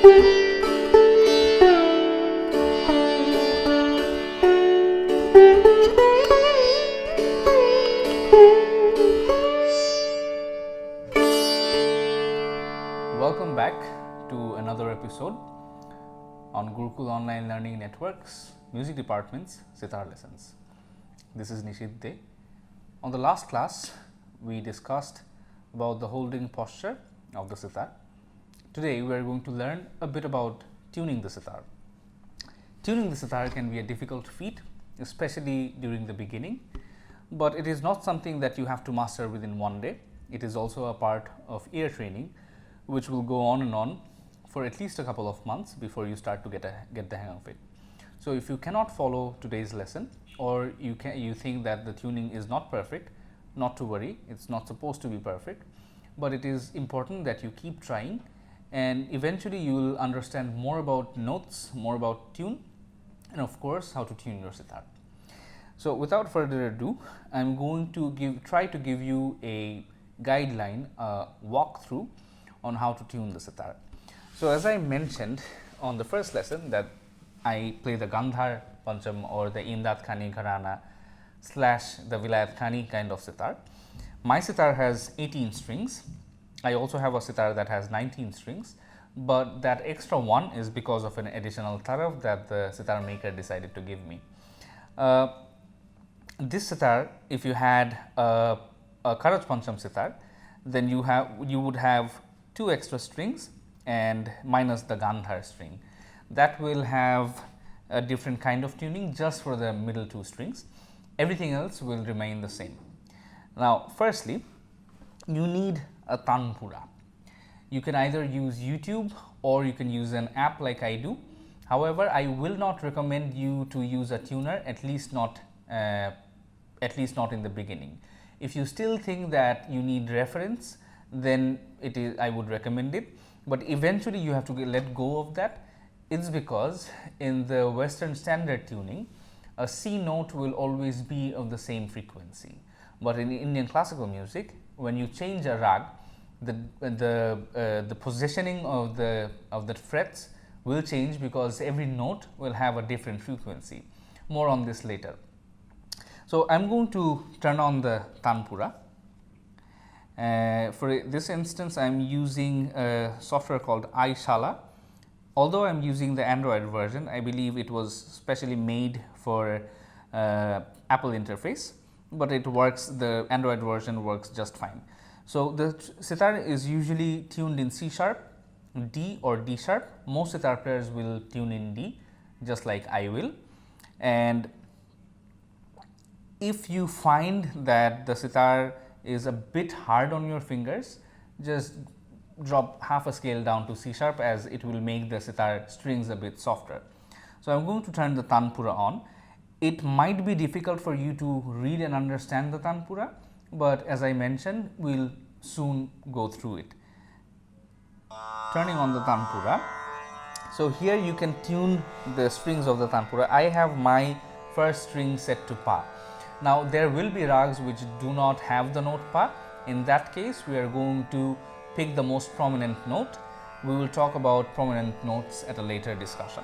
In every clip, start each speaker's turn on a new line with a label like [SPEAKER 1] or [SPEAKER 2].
[SPEAKER 1] Welcome back to another episode on Gurukul Online Learning Network's Music Department's Sitar Lessons. This is Nishit Dey. On the last class, we discussed about the holding posture of the sitar. Today, we are going to learn a bit about tuning the sitar. Tuning the sitar can be a difficult feat, especially during the beginning, but it is not something that you have to master within one day. It is also a part of ear training, which will go on and on for at least a couple of months before you start to get the hang of it. So, if you cannot follow today's lesson, or you think that the tuning is not perfect, not to worry, it's not supposed to be perfect, but it is important that you keep trying, and eventually you will understand more about notes, more about tune, and of course, how to tune your sitar. So, without further ado, I am going to try to give you a guideline, a walkthrough on how to tune the sitar. So, as I mentioned on the first lesson that I play the Gandhar Pancham or the Imdad Khani Gharana / the Vilayat Khani kind of sitar. My sitar has 18 strings. I also have a sitar that has 19 strings, but that extra one is because of an additional taraf that the sitar maker decided to give me. This sitar, if you had a Karaj Pancham sitar, then you would have 2 extra strings and minus the Gandhar string. That will have a different kind of tuning just for the middle 2 strings. Everything else will remain the same. Now, firstly, you need a tanpura. You can either use YouTube or you can use an app like I do. However, I will not recommend you to use a tuner, at least not in the beginning. If you still think that you need reference, then I would recommend it, but eventually you have to let go of that. It's because in the Western standard tuning, a C note will always be of the same frequency, but in Indian classical music, when you change a rag, the positioning of the frets will change because every note will have a different frequency. More on this later. So, I am going to turn on the tanpura. For this instance, I am using a software called iShala. Although I am using the Android version, I believe it was specially made for Apple interface, but it works, the Android version works just fine. So, the sitar is usually tuned in C sharp, D or D sharp. Most sitar players will tune in D, just like I will. And if you find that the sitar is a bit hard on your fingers, just drop half a scale down to C sharp, as it will make the sitar strings a bit softer. So, I am going to turn the tanpura on. It might be difficult for you to read and understand the tanpura, but as I mentioned, we will soon go through it. Turning on the tanpura. So, here you can tune the strings of the tanpura. I have my first string set to pa. Now, there will be rags which do not have the note pa. In that case, we are going to pick the most prominent note. We will talk about prominent notes at a later discussion.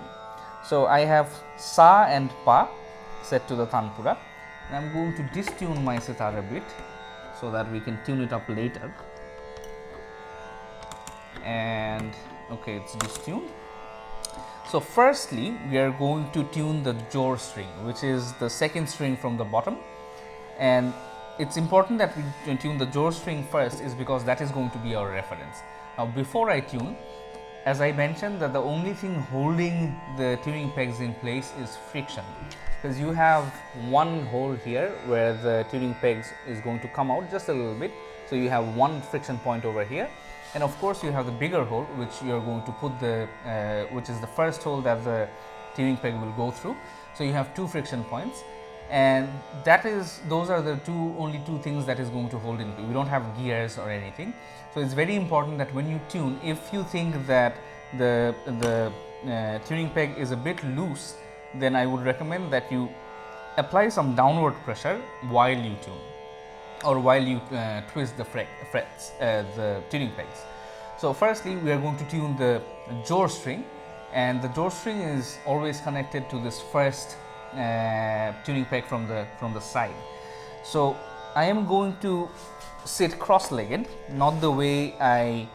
[SPEAKER 1] So, I have sa and pa set to the tanpura, and I am going to distune my sitar a bit so that we can tune it up later. And okay, it's distuned. So, firstly, we are going to tune the jor string, which is the second string from the bottom, and it's important that we tune the jor string first, is because that is going to be our reference. Now, before I tune, as I mentioned, that the only thing holding the tuning pegs in place is friction, because you have one hole here where the tuning pegs is going to come out just a little bit. So, you have one friction point over here, and of course, you have the bigger hole which you are going to put which is the first hole that the tuning peg will go through. So, you have 2 friction points, and those are the only two things that is going to hold in. We don't have gears or anything. So, it's very important that when you tune, if you think that the tuning peg is a bit loose, then I would recommend that you apply some downward pressure while you tune, or while you twist the frets, the tuning pegs. So firstly, we are going to tune the jaw string, and the jaw string is always connected to this first tuning peg from the side. So I am going to sit cross-legged, not the way I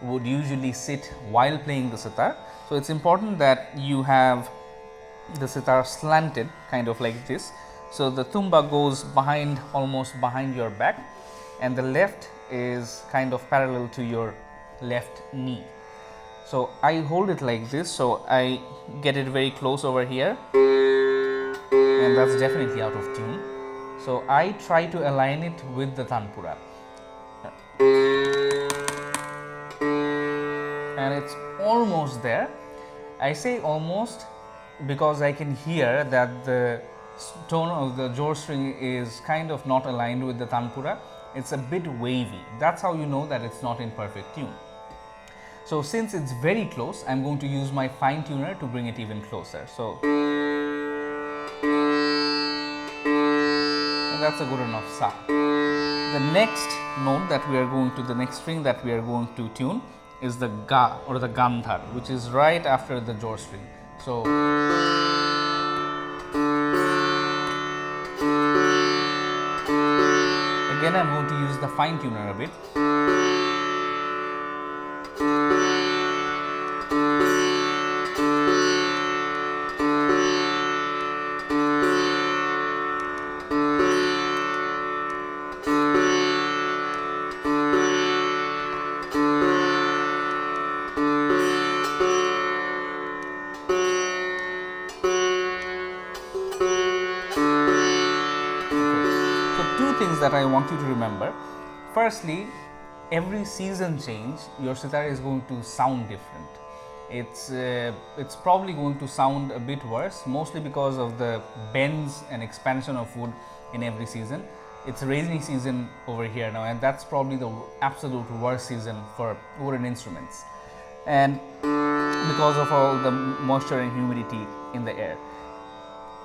[SPEAKER 1] would usually sit while playing the sitar. So it's important that you have the sitar slanted, kind of like this. So the tumba goes behind, almost behind your back, and the left is kind of parallel to your left knee. So I hold it like this, so I get it very close over here, and that's definitely out of tune. So I try to align it with the tanpura, and it's almost there. I say almost because I can hear that the tone of the jaw string is kind of not aligned with the tanpura. It's a bit wavy. That's how you know that it's not in perfect tune. So since it's very close, I'm going to use my fine tuner to bring it even closer. So that's a good enough sa. The next note that we are going to, the next string that we are going to tune is the ga or the gandhar, which is right after the jaw string. So again, I'm going to use the fine tuner a bit. That I want you to remember. Firstly, every season change, your sitar is going to sound different. It's probably going to sound a bit worse, mostly because of the bends and expansion of wood in every season. It's rainy season over here now, and that's probably the absolute worst season for wooden instruments, and because of all the moisture and humidity in the air.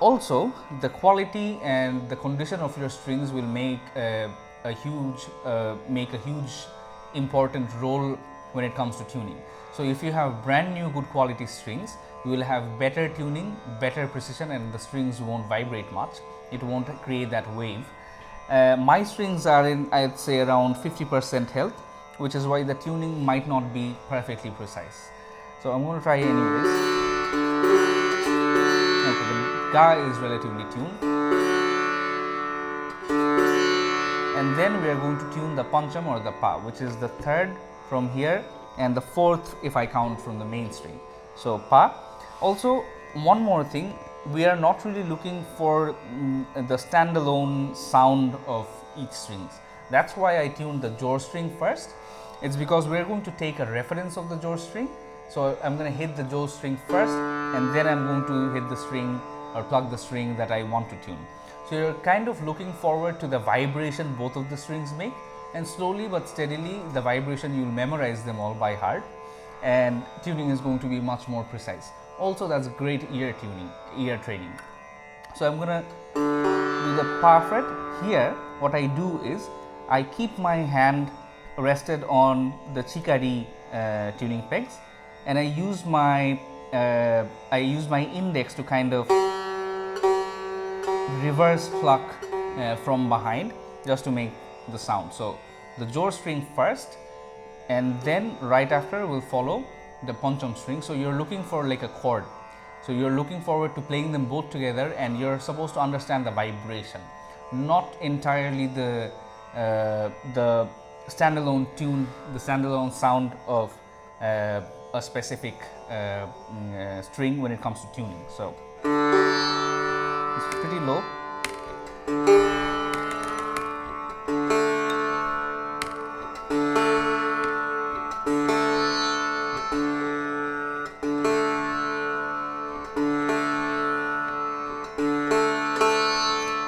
[SPEAKER 1] Also, the quality and the condition of your strings will make a huge important role when it comes to tuning. So if you have brand new good quality strings, you will have better tuning, better precision, and the strings won't vibrate much. It won't create that wave. My strings are in, I'd say, around 50% health, which is why the tuning might not be perfectly precise. So I'm going to try anyways. Ga is relatively tuned, and then we are going to tune the pancham or the pa, which is the third from here and the fourth if I count from the main string. So pa. Also, one more thing, we are not really looking for the standalone sound of each strings. That's why I tuned the jaw string first. It's because we are going to take a reference of the jaw string. So I'm going to hit the jaw string first, and then I'm going to hit the string or plug the string that I want to tune. So you're kind of looking forward to the vibration both of the strings make, and slowly but steadily the vibration, you'll memorize them all by heart, and tuning is going to be much more precise. Also, that's great ear training. So I'm gonna do the pa fret. Here what I do is I keep my hand rested on the chikari tuning pegs, and I use my index to kind of reverse pluck from behind, just to make the sound. So the jaw string first, and then right after will follow the pancham string. So you're looking for like a chord. So you're looking forward to playing them both together, and you're supposed to understand the vibration, not entirely the standalone tune, the standalone sound of a specific string when it comes to tuning. So it's pretty low.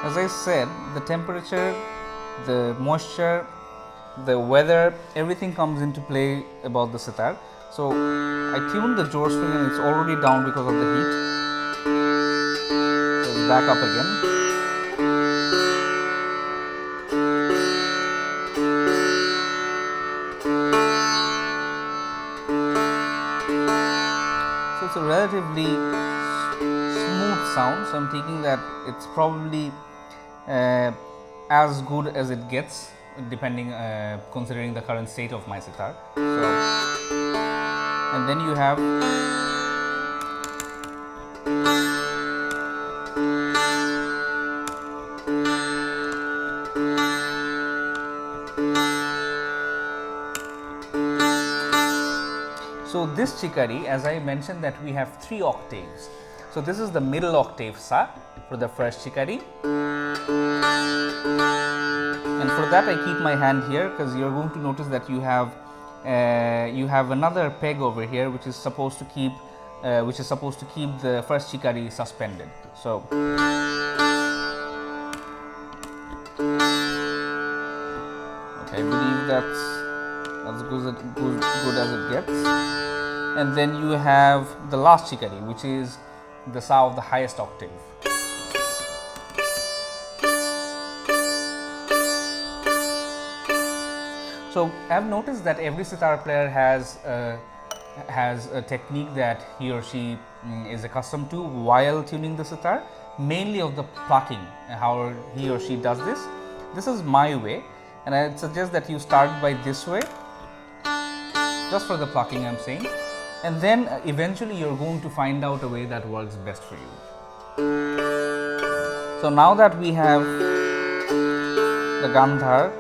[SPEAKER 1] As I said, the temperature, the moisture, the weather, everything comes into play about the sitar. So I tuned the jaw string and it's already down because of the heat. So it's back up again. it's a relatively smooth sound, so I'm thinking that it's probably as good as it gets, depending considering the current state of my sitar. So, and then you have so this chikari, as I mentioned, that we have 3 octaves. So this is the middle octave sa for the first chikari, and for that I keep my hand here, because you are going to notice that you have another peg over here which is supposed to keep the first chikari suspended. So okay, I believe that's good as it gets. And then you have the last chikari, which is the sa of the highest octave. So I have noticed that every sitar player has a technique that he or she is accustomed to while tuning the sitar, mainly of the plucking, how he or she does this. This is my way, and I suggest that you start by this way, just for the plucking I'm saying, and then eventually you're going to find out a way that works best for you. So now that we have the Gandhar,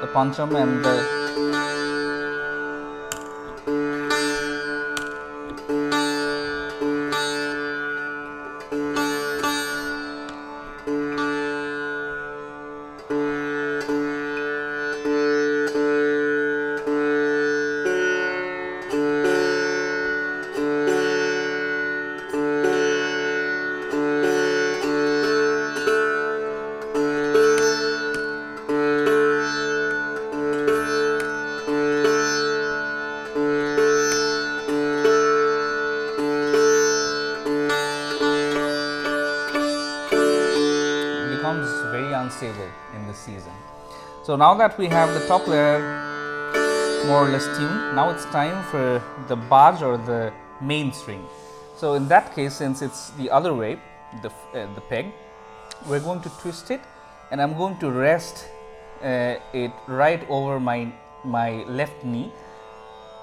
[SPEAKER 1] the Pancham and the very unstable in this season. So now that we have the top layer more or less tuned, now it's time for the baj or the main string. So in that case, since it's the other way, the peg, we're going to twist it, and I'm going to rest it right over my left knee,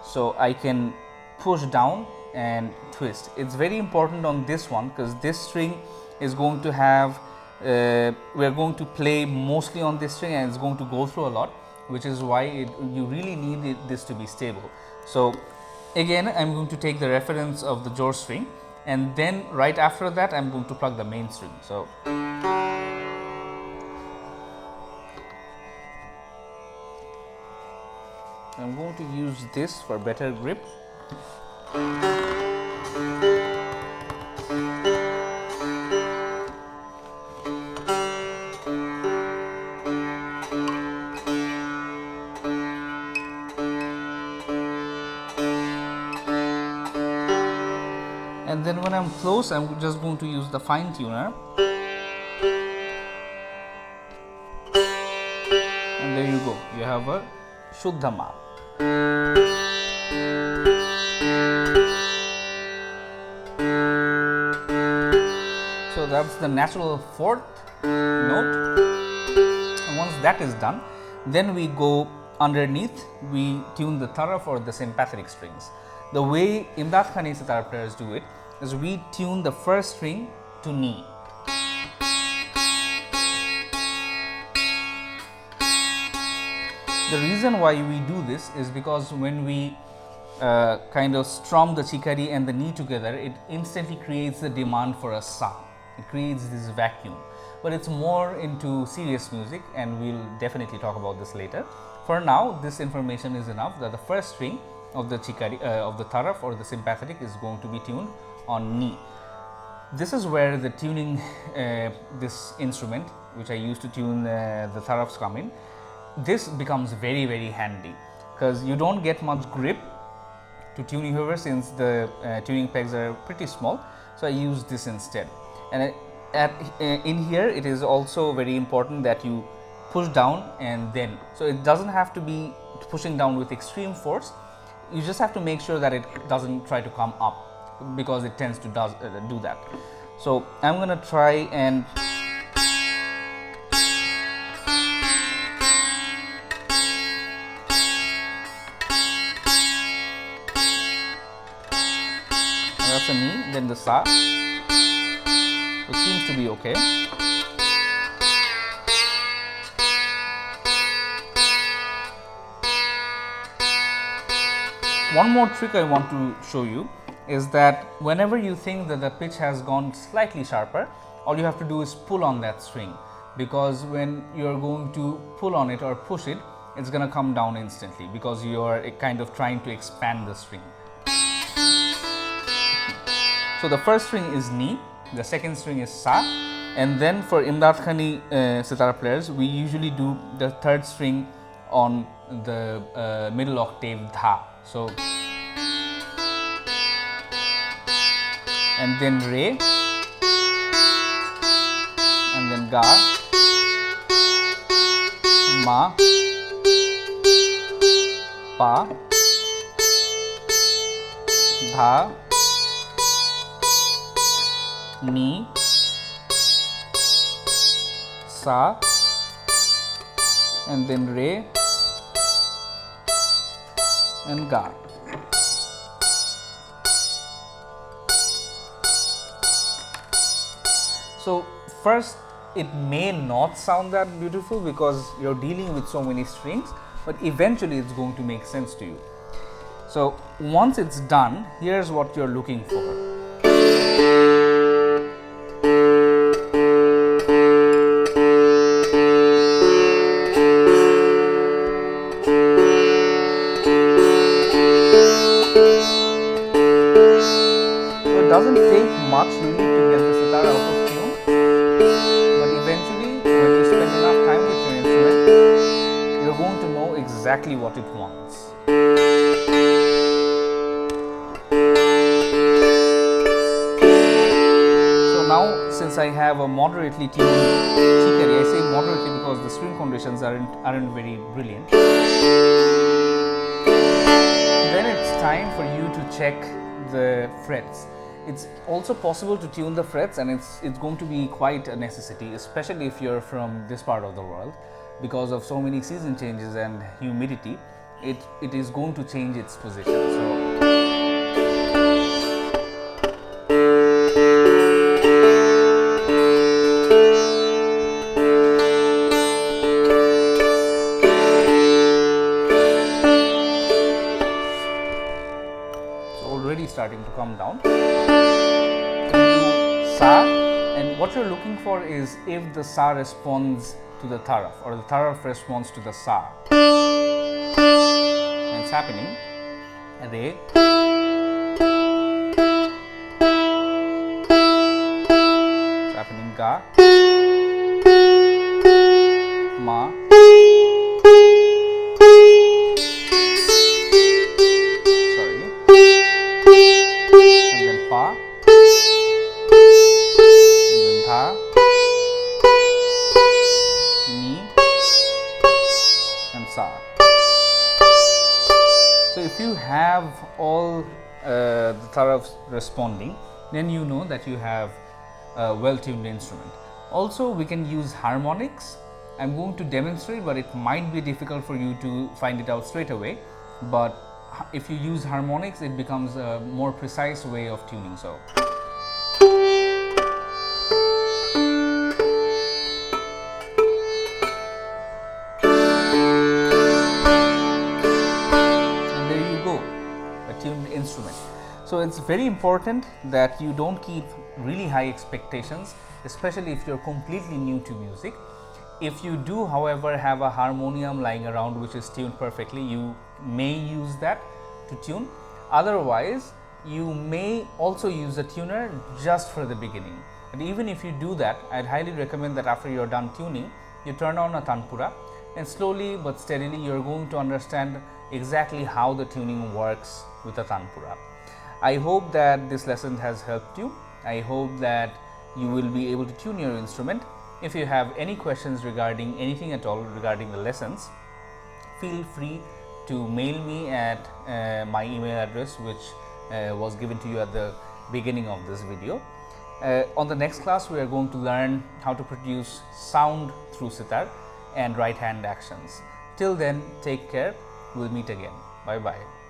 [SPEAKER 1] so I can push down and twist. It's very important on this one, because this string is going to have we are going to play mostly on this string, and it's going to go through a lot, which is why you really need this to be stable. So again, I'm going to take the reference of the jor string, and then right after that I'm going to pluck the main string. So I'm going to use this for better grip. And then when I'm close, I'm just going to use the fine tuner, and there you go, you have a Shuddha Ma. So that's the natural fourth note, and once that is done, then we go underneath, we tune the taraf or the sympathetic strings. The way Imdad Khani sitar players do it is we tune the first string to knee. The reason why we do this is because when we kind of strum the chikari and the knee together, it instantly creates the demand for a sa. It creates this vacuum. But it's more into serious music, and we'll definitely talk about this later. For now, this information is enough that the first string of the chikari of the taraf or the sympathetic is going to be tuned on knee. This is where the tuning this instrument, which I use to tune the tarafs, come in. This becomes very, very handy, because you don't get much grip to tuning over, since the tuning pegs are pretty small. So I use this instead. And in here, it is also very important that you push down, and then, so it doesn't have to be pushing down with extreme force. you just have to make sure that it doesn't try to come up, because it tends to do that. So I'm going to try and that's a Mi, then the Sa. It seems to be okay. One more trick I want to show you is that whenever you think that the pitch has gone slightly sharper, all you have to do is pull on that string, because when you're going to pull on it or push it, it's going to come down instantly, because you are kind of trying to expand the string. So the first string is Ni, the second string is Sa, and then for Imdad Khani sitar players, we usually do the third string on the middle octave Dha. So, and then Re, and then Ga, Ma, Pa, Dha, Ni, Sa, and then Re and Ga. So first, it may not sound that beautiful because you're dealing with so many strings, but eventually it's going to make sense to you. So once it's done, here's what you're looking for. Doesn't take much really to get the sitar out of tune, but eventually when you spend enough time with your instrument, you're going to know exactly what it wants. So now, since I have a moderately tuned chikari, I say moderately because the string conditions aren't very brilliant, then it's time for you to check the frets. It's also possible to tune the frets, and it's going to be quite a necessity, especially if you're from this part of the world, because of so many season changes and humidity. It is going to change its position. So already starting to come down. Sa, and what you're looking for is if the Sa responds to the Taraf or the Taraf responds to the Sa. And it's happening. Re, it's happening. Ga, Ma, and then Pa, and then Dha, Ni, and Sa. So if you have all the tarafs responding, then you know that you have a well-tuned instrument. Also, we can use harmonics. I'm going to demonstrate, but it might be difficult for you to find it out straight away. But if you use harmonics, it becomes a more precise way of tuning. So and there you go, a tuned instrument. So it's very important that you don't keep really high expectations, especially if you're completely new to music. If you do, however, have a harmonium lying around which is tuned perfectly, you may use that to tune. Otherwise, you may also use a tuner just for the beginning. And even if you do that, I'd highly recommend that after you're done tuning, you turn on a tanpura, and slowly but steadily you're going to understand exactly how the tuning works with a tanpura. I hope that this lesson has helped you. I hope that you will be able to tune your instrument. If you have any questions regarding anything at all regarding the lessons, feel free to mail me at my email address, which was given to you at the beginning of this video. On the next class, we are going to learn how to produce sound through sitar and right hand actions. Till then, take care. We'll meet again. Bye bye.